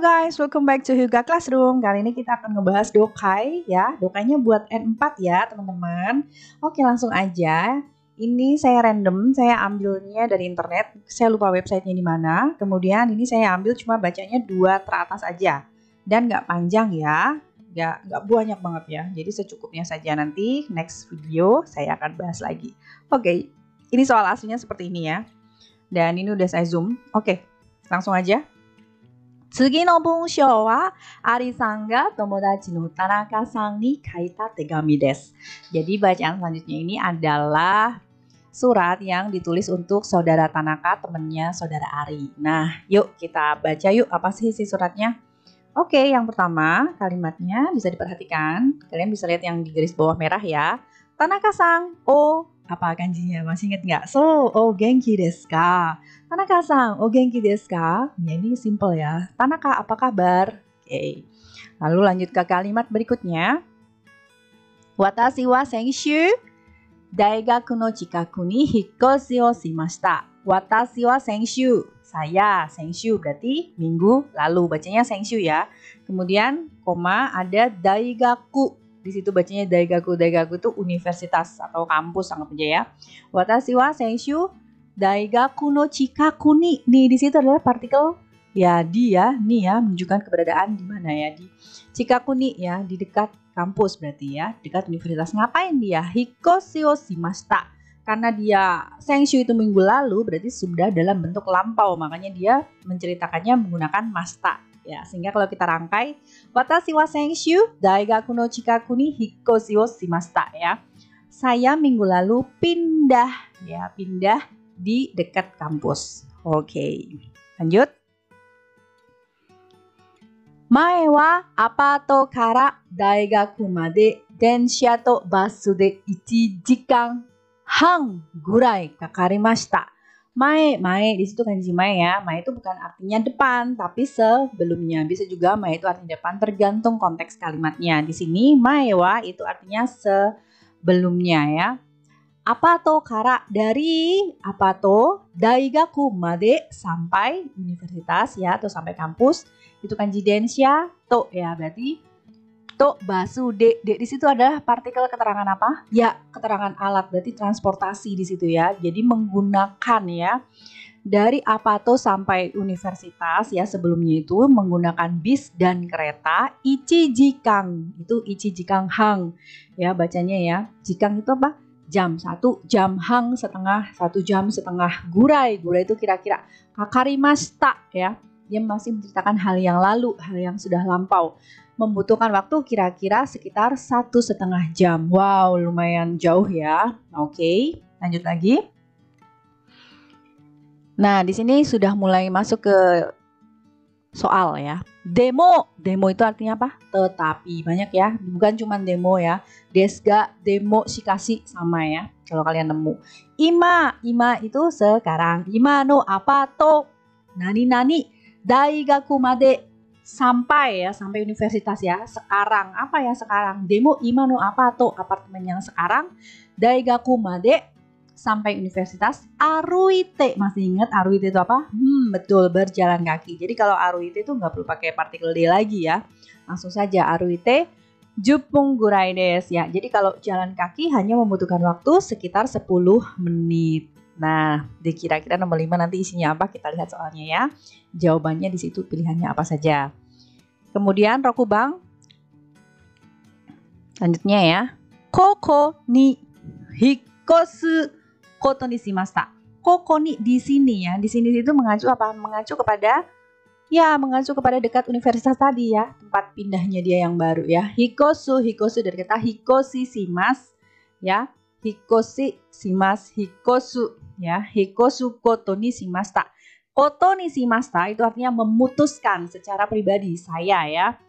guys, welcome back to Hyuga Classroom. Kali ini kita akan ngebahas dokai ya. Dokainya buat N4 ya teman-teman. Oke, langsung aja. Ini saya random, saya ambilnya dari internet. Saya lupa websitenya di mana. Kemudian ini saya ambil cuma bacanya 2 teratas aja. Dan nggak panjang ya. Nggak banyak banget ya. Jadi secukupnya saja, nanti next video saya akan bahas lagi. Oke, ini soal aslinya seperti ini ya. Dan ini udah saya zoom. Oke, langsung aja. 次の文章はアリさんが友達の田中さんに書いた手紙です。Jadi bacaan selanjutnya ini adalah surat yang ditulis untuk saudara Tanaka, temannya saudara Ari. Nah, yuk kita baca yuk, apa sih isi suratnya? Oke, yang pertama kalimatnya bisa diperhatikan. Kalian bisa lihat yang di garis bawah merah ya. Tanaka-san, apa kanjinya? Masih ingat nggak? Genki desu ka? Tanaka-san, genki desu ka? Ya, ini simple ya. Tanaka, apa kabar? Oke. Lalu lanjut ke kalimat berikutnya. Watashi wa senshu daigaku no chikaku ni hikkoshi o shimashita. Watashi wa senshu. Saya, senshu berarti minggu lalu. Bacanya senshu ya. Kemudian koma ada daigaku. Di situ bacanya daigaku. Daigaku itu universitas atau kampus, anggap aja ya. Watashi wa senshu daigaku no chikaku ni. Nih, di situ adalah partikel ya di ya, nih ya, menunjukkan keberadaan di mana ya, di chikaku ni ya, di dekat kampus berarti ya, dekat universitas. Ngapain dia? Hikkoshi o shimashita. Karena dia senshu itu minggu lalu, berarti sudah dalam bentuk lampau, makanya dia menceritakannya menggunakan mashita. Ya, sehingga kalau kita rangkai, watashi wa senshu daigaku no chikaku ni hikkoshi o shimashita ya. Saya minggu lalu pindah ya, pindah di dekat kampus. Oke, lanjut. Mae wa apato kara daigaku made densha to basu de 1 jikan han gurai kakarimashita. Mae di situ kanji mae ya. Mae itu bukan artinya depan, tapi sebelumnya. Bisa juga mae itu artinya depan, tergantung konteks kalimatnya. Di sini mae wa itu artinya sebelumnya ya. Apato kara, dari apato daigaku made, sampai universitas ya, atau sampai kampus. Itu kanji densha to ya, berarti to basu de di situ adalah partikel keterangan apa? Ya, keterangan alat, berarti transportasi di situ ya. Jadi menggunakan ya, dari apato sampai universitas ya, sebelumnya itu menggunakan bis dan kereta. Ichi jikang, itu ichi jikang hang ya bacanya ya. Jikang itu apa? Jam 1, jam hang setengah, 1 jam setengah. Gurai itu kira-kira. Kakarimashita ya, dia masih menceritakan hal yang lalu, hal yang sudah lampau. Membutuhkan waktu kira-kira sekitar 1,5 jam. Wow, lumayan jauh ya. Oke, lanjut lagi. Nah, di sini sudah mulai masuk ke soal ya. Demo itu artinya apa? Tetapi, banyak ya. Bukan cuma demo ya. Desga, demo, shikashi sama ya. Kalau kalian nemu. Ima itu sekarang. Ima no apato nani daigaku made, sampai ya, sampai universitas ya. Sekarang, apa ya sekarang? Demo ima no apato, apartemen yang sekarang. Daigaku made, sampai universitas. Aruite, masih ingat aruite itu apa? Betul, berjalan kaki. Jadi kalau aruite itu nggak perlu pakai partikel D lagi ya. Langsung saja aruite 10 gurai desu ya. Jadi kalau jalan kaki hanya membutuhkan waktu sekitar 10 menit. Nah, kira-kira nomor 5 nanti isinya apa? Kita lihat soalnya ya. Jawabannya di situ, pilihannya apa saja. Kemudian rokubang. Lanjutnya ya. Koko ni hikkosu koto ni shimashita. Koko ni di sini ya. Di sini itu mengacu apa? Mengacu kepada dekat universitas tadi ya. Tempat pindahnya dia yang baru ya. Hikkosu dari kata hikkoshi shimasu ya. Hikkoshi shimasu, hikkosu ya. Hikkosu koto ni shimashita. Koto ni shimashita itu artinya memutuskan secara pribadi, saya ya.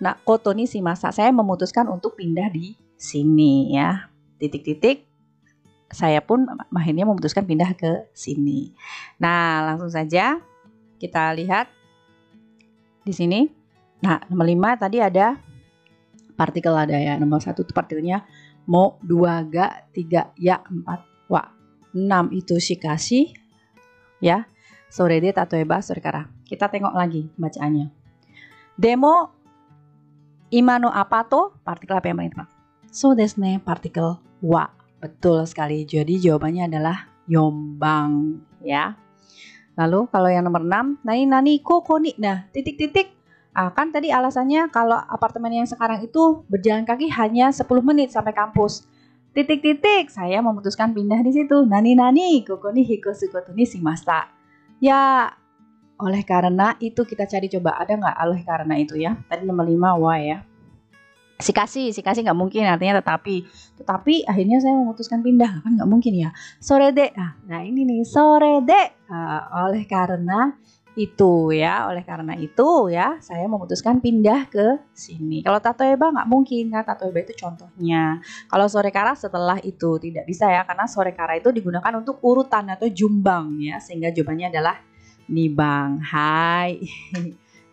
Nah, koto ni shimashita, saya memutuskan untuk pindah di sini ya. Titik-titik. Saya pun akhirnya memutuskan pindah ke sini. Nah, langsung saja kita lihat di sini. Nah, nomor 5 tadi ada partikel ada ya. Nomor 1 itu partikelnya mo, 2 ga, 3 ya, 4 wa. 6 itu shikashi ya. Sore de tatoeba sore kara. Kita tengok lagi bacaannya. Demo ima no apato, partikel apa yang paling tepat? So desu ne, partikel wa. Betul sekali. Jadi jawabannya adalah yombang ya. Lalu kalau yang nomor 6, nani kokoni. Nah, titik-titik. Kan tadi alasannya kalau apartemen yang sekarang itu berjalan kaki hanya 10 menit sampai kampus. Titik-titik, saya memutuskan pindah di situ. Nani kokoni hikosu koto ni shimashita. Ya, oleh karena itu kita cari coba ada nggak oleh karena itu ya. Tadi nomor 5 wa ya. Sikasi nggak mungkin, artinya tetapi akhirnya saya memutuskan pindah, kan nggak mungkin ya. Sorede, nah ini nih sorede, oleh karena itu ya, saya memutuskan pindah ke sini. Kalau tatoeba nggak mungkin, kan tatoeba itu contohnya. Kalau sorekara setelah itu tidak bisa ya, karena sorekara itu digunakan untuk urutan atau jumbang ya, sehingga jawabannya adalah nibang. Hai,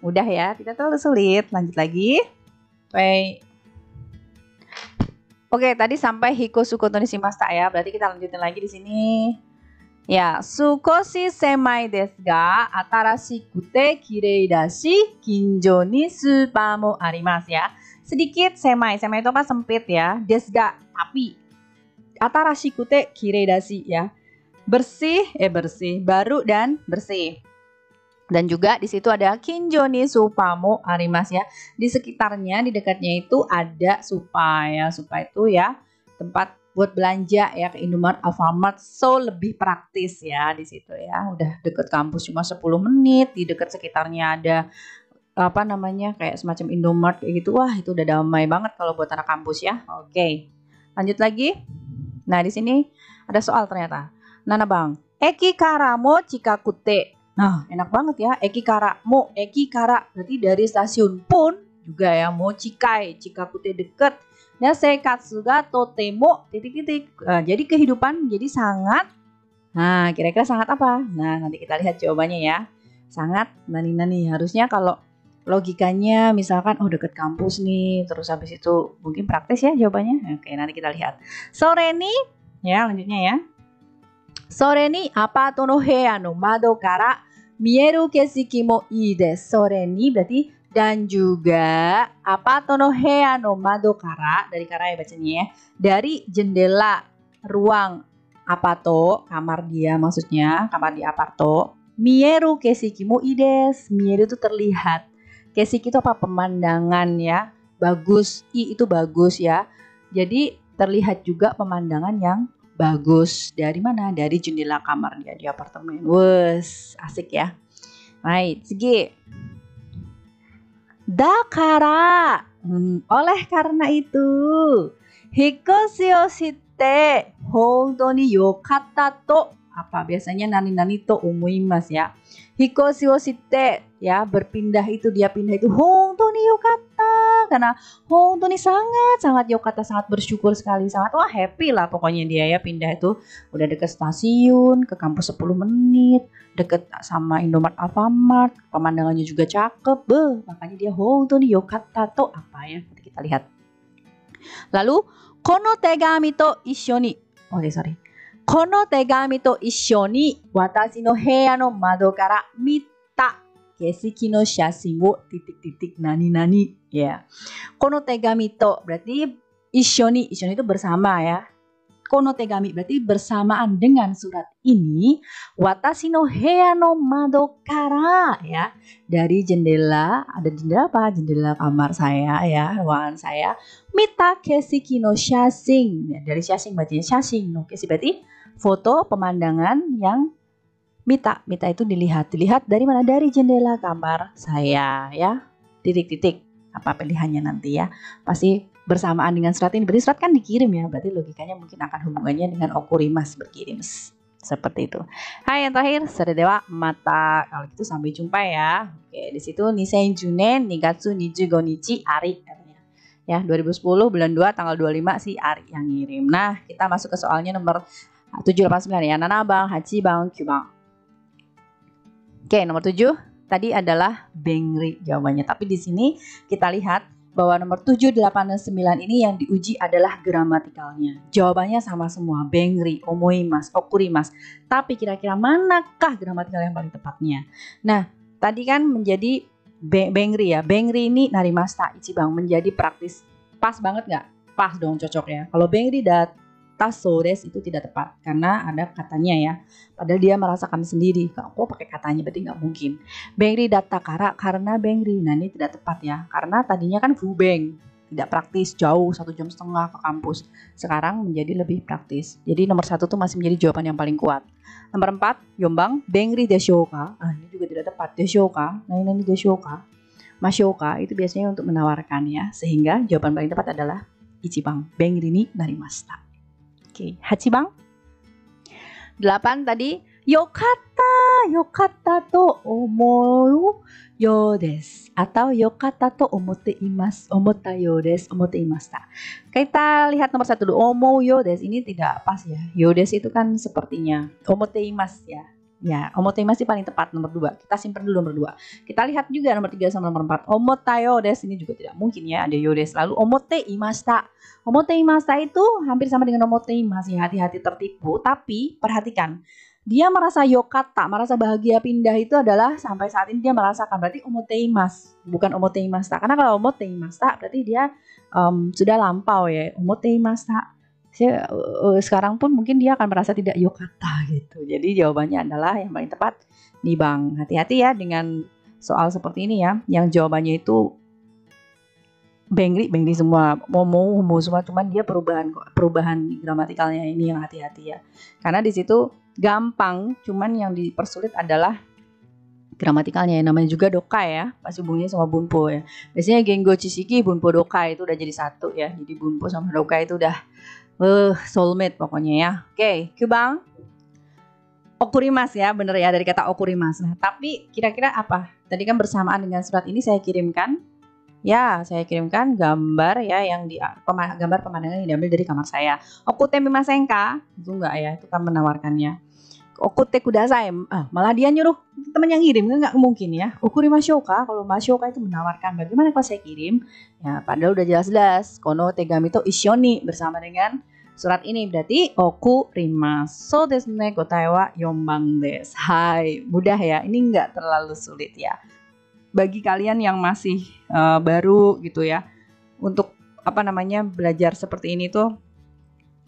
mudah ya, tidak terlalu sulit. Lanjut lagi. Baik. Oke, tadi sampai hikosu koto ni shimashita ya. Berarti kita lanjutin lagi di sini. Ya, sukoshi semai desu ga atarashikute kirei dashi kinjo ni supa mo arimasu ya. Sedikit semai itu kan sempit ya. Desu ga, tapi atarashikute kirei dashi ya. Bersih, baru dan bersih. Dan juga di situ ada kinjo ni supa mo arimasu ya. Di sekitarnya, di dekatnya itu ada supa ya. Supa itu ya tempat buat belanja ya, ke Indomaret, Alfamart. So lebih praktis ya di situ ya. Udah deket kampus cuma 10 menit. Di dekat sekitarnya ada kayak semacam Indomaret kayak gitu. Wah, itu udah damai banget kalau buat anak kampus ya. Oke. Lanjut lagi. Nah, di sini ada soal ternyata. Nana bang, eki kara mo chikakute. Nah, enak banget ya. Eki kara berarti dari stasiun pun juga ya. Mo chikai, chikakute deket. Ya, seikatsu ga totemo titik-titik. Jadi kehidupan menjadi sangat. Nah, kira-kira sangat apa? Nah, nanti kita lihat jawabannya ya. Sangat nani. Harusnya kalau logikanya misalkan deket kampus nih, terus habis itu mungkin praktis ya jawabannya. Oke, nanti kita lihat. Sore ni ya, lanjutnya ya. Sore ni apato no heya no mado kara mieru kesiki mo ii desu. Sore ni berarti dan juga apato no heya no mado kara, dari kara ya bacanya ya. Dari jendela ruang apato, kamar dia maksudnya, kamar di aparto. Mieru kesiki mo ii desu. Mieru itu terlihat. Kesiki itu apa? Pemandangan ya. Bagus. Itu bagus ya. Jadi terlihat juga pemandangan yang bagus. Dari mana? Dari jendela kamar dia di apartemen. Wes, asik ya. Right, segi. Dakara. Oleh karena itu, hikoshi o shite hontou ni yokatta to. Apa biasanya nani to omoimasu ya. Hikoshi o shite ya, berpindah itu, dia pindah itu hontou ni yokatta, karena hontou ni sangat yokatta, sangat bersyukur sekali, sangat happy lah pokoknya dia ya, pindah itu udah deket stasiun, ke kampus 10 menit, deket sama Indomaret, Alfamart, pemandangannya juga cakep, makanya dia hontou ni yokatta to apa ya, nanti kita lihat. Lalu kono tegami to issho ni, kono tegami to issho ni watashi no heya no mado kara mita kesiki no shashin wo titik-titik nani ya. Kono tegami to berarti issho ni itu bersama ya. Kono tegami berarti bersamaan dengan surat ini. Watashi no heya no mado kara ya. Dari jendela, ada jendela apa? Jendela kamar saya ya, ruangan saya. Mita kesiki no shashin. Ya, dari shashin bacanya shashin no kesi berarti foto pemandangan yang mita itu dilihat dari mana? Dari jendela kamar saya ya. Titik-titik apa pilihannya nanti ya, pasti bersamaan dengan surat ini. Berarti surat kan dikirim ya, berarti logikanya mungkin akan hubungannya dengan okurimas, berkirim seperti itu. Hai, yang terakhir dewa mata. Kalau gitu sampai jumpa ya. Oke, di situ Nisenju nen Nigatsu 25 nichi Ari ya, 2010 bulan 2 tanggal 25 si Ari yang ngirim. Nah, kita masuk ke soalnya nomor 789 ya. 7 bang, 8 bang, 9 bang. Oke, nomor 7 tadi adalah bengri jawabannya. Tapi di sini kita lihat bahwa nomor 7, 8, dan 9 ini yang diuji adalah gramatikalnya. Jawabannya sama semua, bengri, omoimas, okurimas. Tapi kira-kira manakah gramatikal yang paling tepatnya? Nah, Tadi kan menjadi bengri ya. Bengri ini narimasta ichibang, menjadi praktis. Pas banget nggak? Pas dong, cocok ya. Kalau bengri dataso desu itu tidak tepat karena ada katanya ya. Padahal dia merasakan sendiri. Kok pakai katanya, berarti nggak mungkin. Bengri datakara karena bengri. Nah ini tidak tepat ya. Karena tadinya kan fubeng, tidak praktis, jauh 1,5 jam ke kampus. Sekarang menjadi lebih praktis. Jadi nomor 1 tuh masih menjadi jawaban yang paling kuat. Nomor 4, Yombang, bengri deshoka. Ini juga tidak tepat. Deshoka, nah ini deshoka. Mashoka itu biasanya untuk menawarkan ya. Sehingga jawaban paling tepat adalah ichibang, bengri ni narimashita. Oke, hachibang. 8 tadi, yokatta to omou yo desu. Atau yokatta to omotta yo desu, omotte imashita. Kita lihat nomor 1 dulu, omou yo desu. Ini tidak pas ya. Yo desu itu kan sepertinya. Omotte imasu ya. Ya, omotte imasu paling tepat nomor 2. Kita simpan dulu nomor 2. Kita lihat juga nomor 3 sama nomor 4. Omotta yo desu ini juga tidak mungkin ya, ada yo desu. Lalu omotte imashita. Omotte imashita itu hampir sama dengan omotte imasu ya, hati-hati tertipu. Tapi perhatikan, dia merasa yokatta, merasa bahagia pindah itu adalah sampai saat ini dia merasakan, berarti omotte imasu, bukan omotte imashita. Karena kalau omotte imashita berarti dia sudah lampau ya, omotte imashita. Sekarang pun mungkin dia akan merasa tidak yokatta gitu. Jadi jawabannya adalah yang paling tepat nih Bang. Hati-hati ya dengan soal seperti ini ya, yang jawabannya itu bengri semua, momo semua, cuman dia perubahan gramatikalnya ini yang hati-hati ya. Karena di situ gampang, cuman yang dipersulit adalah gramatikalnya ya. Namanya juga dokai ya, pasti hubungannya sama bunpo ya. Biasanya gengo chisiki bunpo dokai itu udah jadi satu ya. Jadi bunpo sama dokai itu udah soulmate pokoknya ya. Oke, Kyubang. Okurimas ya, bener ya dari kata okurimas. Nah, tapi kira-kira apa? Tadi kan bersamaan dengan surat ini saya kirimkan. Ya, saya kirimkan gambar ya yang gambar pemandangan yang diambil dari kamar saya. Okute mimasenka? Itu enggak ya, itu kan menawarkannya. Okute kudasai. Malah dia nyuruh teman yang kirim, kan nggak mungkin ya. Okurimashouka, kalau mashoka itu menawarkan. Bagaimana kalau saya kirim? Ya, padahal udah jelas-jelas. Kono tegami to ishoni bersama dengan surat ini, berarti okurimasu. So desu ne, kotae wa yombang desu. Hai, mudah ya. Ini nggak terlalu sulit ya. Bagi kalian yang masih baru gitu ya, untuk belajar seperti ini tuh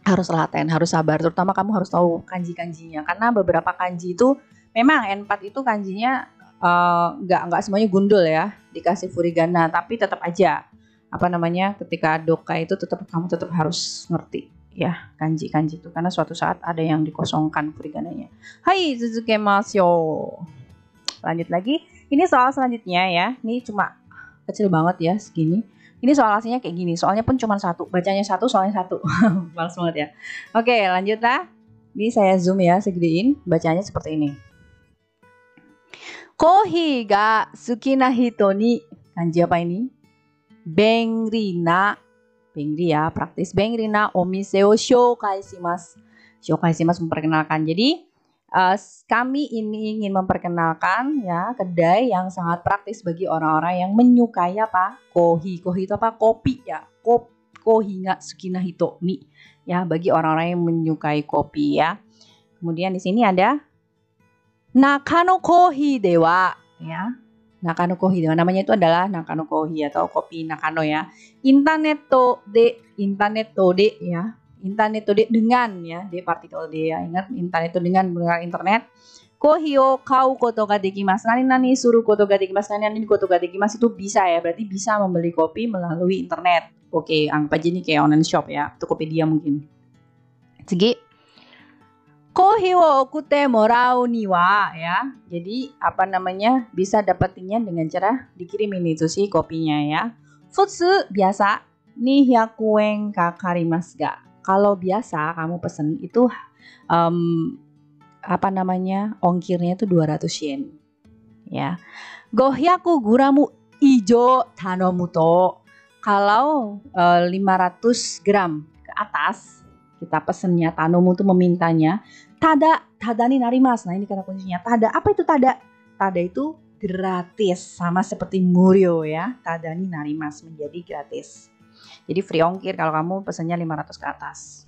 harus laten, harus sabar. Terutama kamu harus tahu kanji-kanjinya, karena beberapa kanji itu memang N4 itu kanjinya nggak semuanya gundul ya, dikasih furigana, tapi tetap aja ketika doka itu kamu tetap harus ngerti ya kanji-kanji itu, karena suatu saat ada yang dikosongkan furigananya. Hai, suzukemasyo. Lanjut lagi. Ini soal selanjutnya ya. Ini cuma kecil banget ya segini. Ini soal aslinya kayak gini. Soalnya pun cuma 1. Bacanya 1, soalnya 1. Males banget ya. Oke, lanjut lah. Ini saya zoom ya, segedein. Bacanya seperti ini. Kohi ga suki na hito ni. Kanji apa ini? Bengri na. Bengri ya, praktis. Bengri na omise o shoukai shimasu. Shoukai shimasu, memperkenalkan. Jadi kami ini ingin memperkenalkan ya kedai yang sangat praktis bagi orang-orang yang menyukai apa? Kohi. Kohi itu apa? Kopi ya. Kohi ga suki na hito ni. Ya, bagi orang-orang yang menyukai kopi ya. Kemudian di sini ada Nakano Kohi Dewa ya. Nakano Kohi Dewa, namanya itu adalah Nakano Kohi atau kopi Nakano ya. Internet de ya. Internet de dengan ya, de partikel de ya. Ingat, internet itu dengan menggunakan internet. Kohi o kau koto ga dekimasu. Nani suru koto ga dekimasu. Nani koto ga dekimasu itu bisa ya, berarti bisa membeli kopi melalui internet. Oke, anggap aja ini kayak online shop ya, Tokopedia mungkin. Segi kohi wo okute morau ni wa ya. Jadi bisa dapetinnya dengan cara dikirimin itu sih kopinya ya. Futsu biasa ni 100 yen kakarimasu ga. Kalau biasa kamu pesen itu ongkirnya itu 200 yen ya. 500 guramu ijo tanomu to. Kalau 500 gram ke atas kita pesennya, tanomu itu memintanya, tada ni narimasu. Nah ini kata kuncinya, tada. Apa itu tada? Tada itu gratis, sama seperti muryo ya. Tada ni narimasu, menjadi gratis. Jadi free ongkir kalau kamu pesannya 500 ke atas.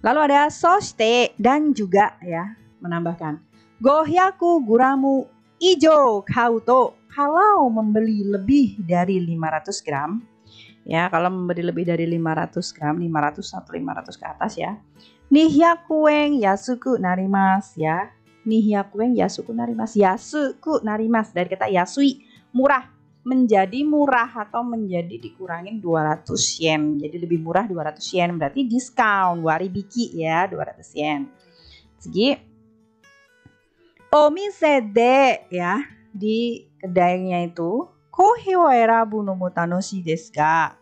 Lalu ada soshite, dan juga ya, menambahkan 500 guramu ijo kauto, kalau membeli lebih dari 500 gram, ya kalau membeli lebih dari 500 gram, 500 atau 500 ke atas ya. 200 yen yasuku narimasu ya. 200 yen yasuku narimasu. Yasuku narimasu dari kata yasui, murah. Menjadi murah atau menjadi dikurangin 200 yen. Jadi lebih murah 200 yen, berarti diskon, waribiki ya, 200 yen. Segi omise de ya, di kedainya itu kohe wo erabu no mo tanoshii desu ga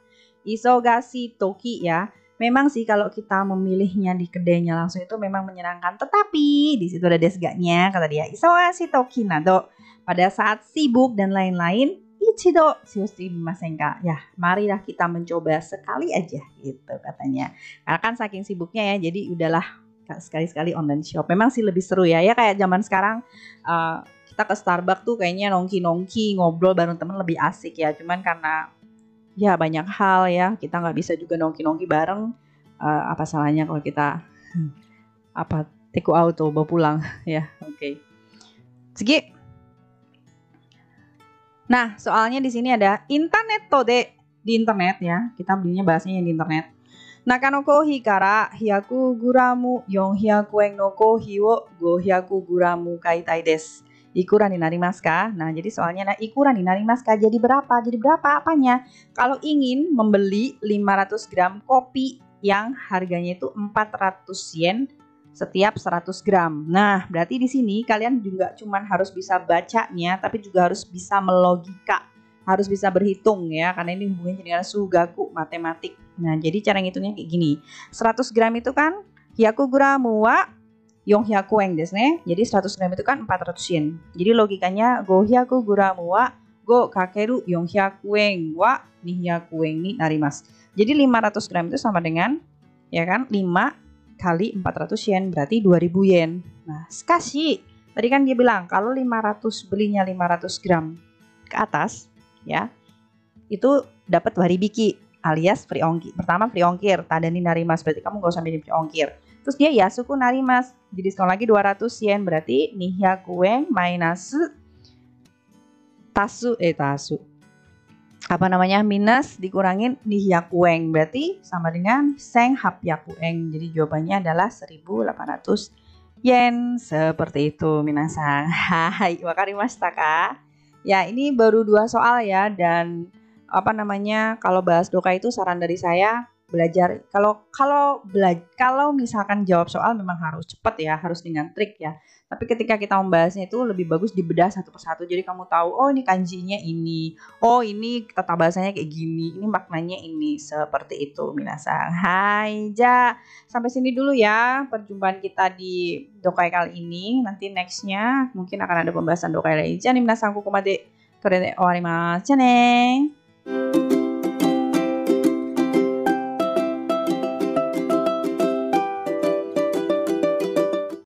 isogashi toki ya. Memang sih kalau kita memilihnya di kedainya langsung itu memang menyenangkan, tetapi di situ ada desganya kata dia. Isogashi toki nado, pada saat sibuk dan lain-lain, ichido shioshite mimasen ka. Ya, marilah kita mencoba sekali aja gitu katanya. Karena kan saking sibuknya ya, jadi udahlah sekali-sekali online shop. Memang sih lebih seru ya. Ya kayak zaman sekarang kita ke Starbucks tuh kayaknya nongki-nongki ngobrol bareng temen lebih asik ya. Cuman karena ya banyak hal ya, kita nggak bisa juga nongki-nongki bareng. Apa salahnya kalau kita take out bawa pulang ya. Oke. Segi. Nah, soalnya di sini ada internet de, di internet ya. Kita belinya bahasanya di internet. Naka no kohi kara 100 gram 400 yen no kohi wo 500 gram kaitai desu. Ikura ni narimasu ka? Nah, jadi soalnya ikura ni narimasu ka, jadi berapa? Jadi berapa apanya? Kalau ingin membeli 500 gram kopi yang harganya itu 400 yen setiap 100 gram. Nah, berarti di sini kalian juga cuman harus bisa bacanya, tapi juga harus bisa melogika. Harus bisa berhitung ya, karena ini hubungannya dengan sugaku, matematik. Nah, jadi cara ngitungnya kayak gini. 100 gram itu kan 100 gram wa 400 yen desu ne. Jadi 100 gram itu kan 400 yen. Jadi logikanya 500 gram wa 5 kakeru 400 yen wa 200 yen ni narimasu. Jadi 500 gram itu sama dengan ya kan 5 kali 400 yen berarti 2000 yen. Nah, skashi tadi kan dia bilang kalau 500 belinya 500 gram ke atas ya, itu dapat waribiki alias free ongkir. Pertama free ongkir, tadani narimasu, berarti kamu gak usah milih free ongkir. Terus dia yasuku narimasu, jadi diskon lagi 200 yen, berarti 200 yen minus minus dikurangin 200 yen, berarti sama dengan 1800 yen. Jadi jawabannya adalah 1800 yen. Seperti itu minasang. Hai, wakarimashita ka? Ya, ini baru 2 soal ya, dan kalau bahas doka itu saran dari saya belajar, kalau misalkan jawab soal memang harus cepat ya, harus dengan trik ya. Tapi ketika kita membahasnya itu lebih bagus dibedah satu persatu. Jadi kamu tahu, oh ini kanjinya ini, oh ini tata bahasanya kayak gini, ini maknanya ini, seperti itu minasang. Hai, sampai sini dulu ya perjumpaan kita di dokai kali ini. Nanti nextnya mungkin akan ada pembahasan dokai lain. Minasang kokomade korede owarimasu. Ja ne.